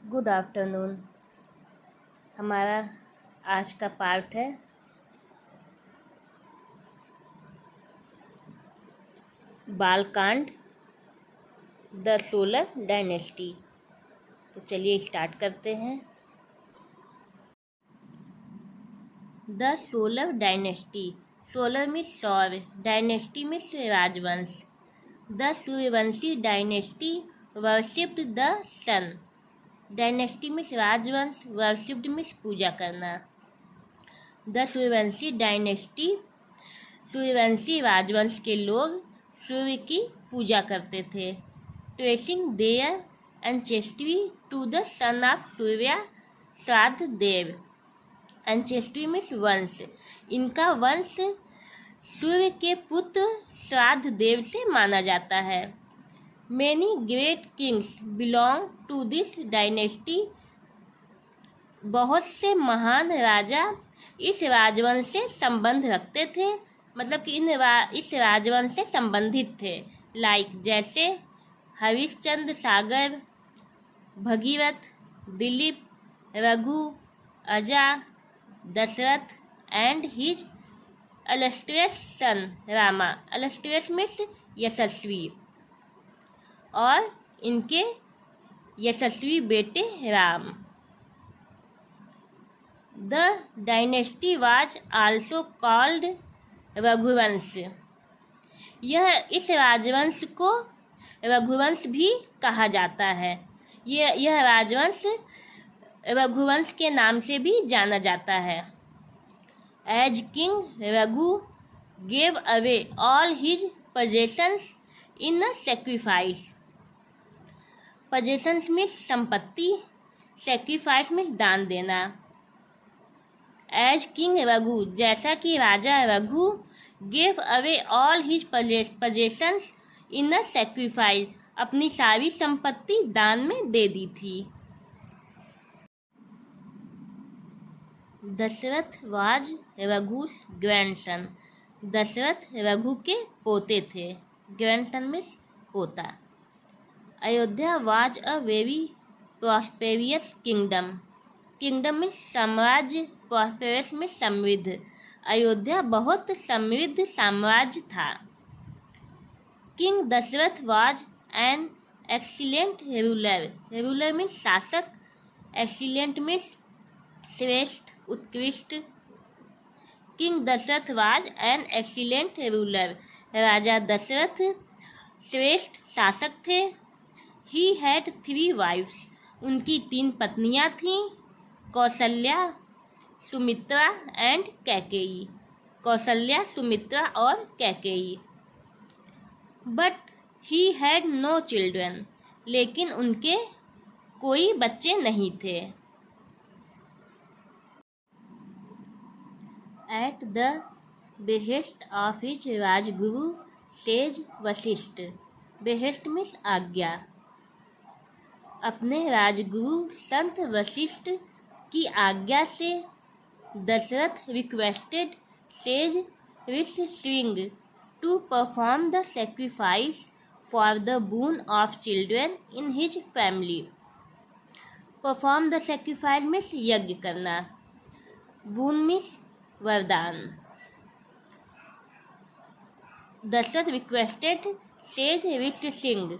Good afternoon. हमारा आज का पार्ट है बालकांड, द सोलर डायनेस्टी। तो चलिए स्टार्ट करते हैं। The solar dynasty. सोलर में सौर, डायनेस्टी में राजवंश। The Suryavanshi dynasty worshipped the sun. Dynasty में राजवंश, वर्शिप्ड में पूजा करना। द सूर्यवंशी डायनेस्टी, सूर्यवंशी राजवंश के लोग सूर्य की पूजा करते थे। Tracing their ancestry to the sun of Surya Shraddha Dev. Ancestry में वंश, इनका वंश सूर्य के पुत्र श्राद्ध देव से माना जाता है। Many great kings belong to this dynasty. बहुत से महान राजा इस राजवंश से संबंध रखते थे, मतलब कि इस राजवंश से संबंधित थे। जैसे हरिश्चंद्र सागर, Bhagirath, Dilip, Raghu, Aja, Dasharath and his illustrious son Rama. illustrious means यशस्वी, और इनके यशस्वी बेटे Ram. The dynasty was also called Raghuvansh. इस राजवंश को रघुवंश भी कहा जाता है। यह राजवंश रघुवंश के नाम से भी जाना जाता है। As king Raghu gave away all his possessions in a sacrifice. possessions means संपत्ति, sacrifice मीन्स दान देना। एज किंग रघु, जैसा कि राजा Raghu, give away all his possessions in a sacrifice, अपनी सारी संपत्ति दान में दे दी थी। Dasharath was Raghu's grandson. दशरथ रघु के पोते थे। ग्रैंडसन मीन्स पोता। Ayodhya was a very prosperous kingdom. Kingdom में साम्राज्य, प्रॉस्पेरस में समृद्ध। अयोध्या बहुत समृद्ध साम्राज्य था। King Dasharath was an excellent ruler. Ruler में शासक, एक्सीलेंट में श्रेष्ठ, उत्कृष्ट। King Dasharath was an excellent ruler. राजा दशरथ श्रेष्ठ शासक थे। He had 3 wives. उनकी 3 पत्नियां थीं, कौशल्या, सुमित्रा एंड कैकेयी। कौशल्या, सुमित्रा और Kaikeyi. But he had no children. लेकिन उनके कोई बच्चे नहीं थे। At the behest of his राजगुरु सेज वशिष्ठ। बेहेस्ट मीन्स आज्ञा। अपने राजगुरु संत वशिष्ठ की आज्ञा से Dasharath requested sage Rishyashringa to perform the sacrifice for the boon of children in his family. Perform the sacrifice means यज्ञ करना, boon मीन्स वरदान। Dasharath requested sage Rishyashringa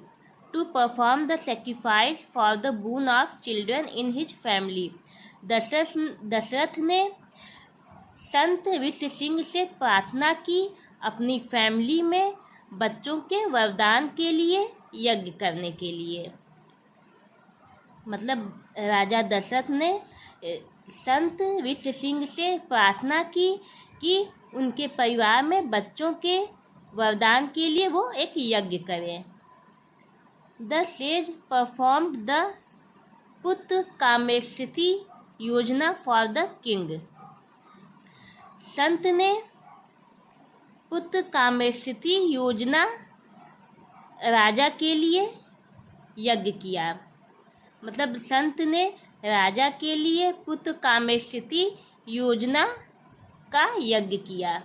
to perform the sacrifice for the boon of children in his family. Dasharatha ने संत ऋषिशृंग से प्रार्थना की अपनी family में बच्चों के वरदान के लिए, यज्ञ करने के लिए। मतलब राजा दशरथ ने संत ऋषिशृंग से प्रार्थना की कि उनके परिवार में बच्चों के वरदान के लिए वो एक यज्ञ करें। The sage performed the पुत्र कामेष्टि योजना for the king. संत ने पुत्र कामेष्टि योजना राजा के लिए यज्ञ किया। मतलब संत ने राजा के लिए पुत्र कामेष्टि योजना का यज्ञ किया।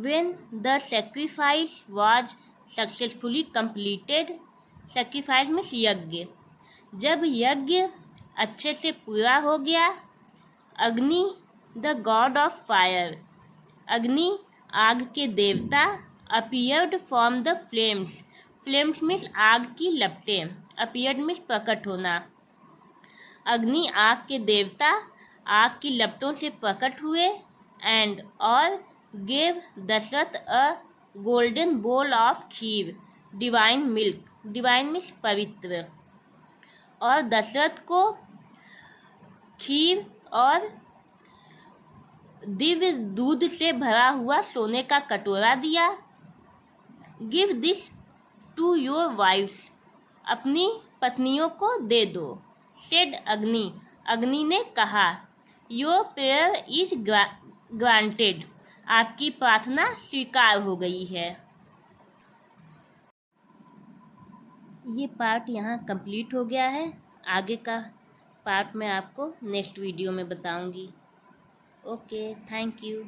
When the sacrifice was successfully completed sacrifice means यज्ञ। जब यज्ञ अच्छे से पूरा हो गया, अग्नि द गॉड ऑफ फायर, अग्नि आग के देवता, appeared from the flames, flames means आग की लपटें, अपीयर्ड मीन्स प्रकट होना। अग्नि आग के देवता आग की लपटों से प्रकट हुए एंड और gave Dasharatha a golden bowl of kheer, divine milk, divine means पवित्र, और दशरथ को खीर और दिव्य दूध से भरा हुआ सोने का कटोरा दिया। Give this to your wifes, अपनी पत्नियों को दे दो। सेड अग्नि, अग्नि ने कहा। योर प्रेयर इज ग्रांटेड, आपकी प्रार्थना स्वीकार हो गई है। ये पार्ट यहाँ कंप्लीट हो गया है। आगे का पार्ट मैं आपको नेक्स्ट वीडियो में बताऊंगी। Okay, thank you.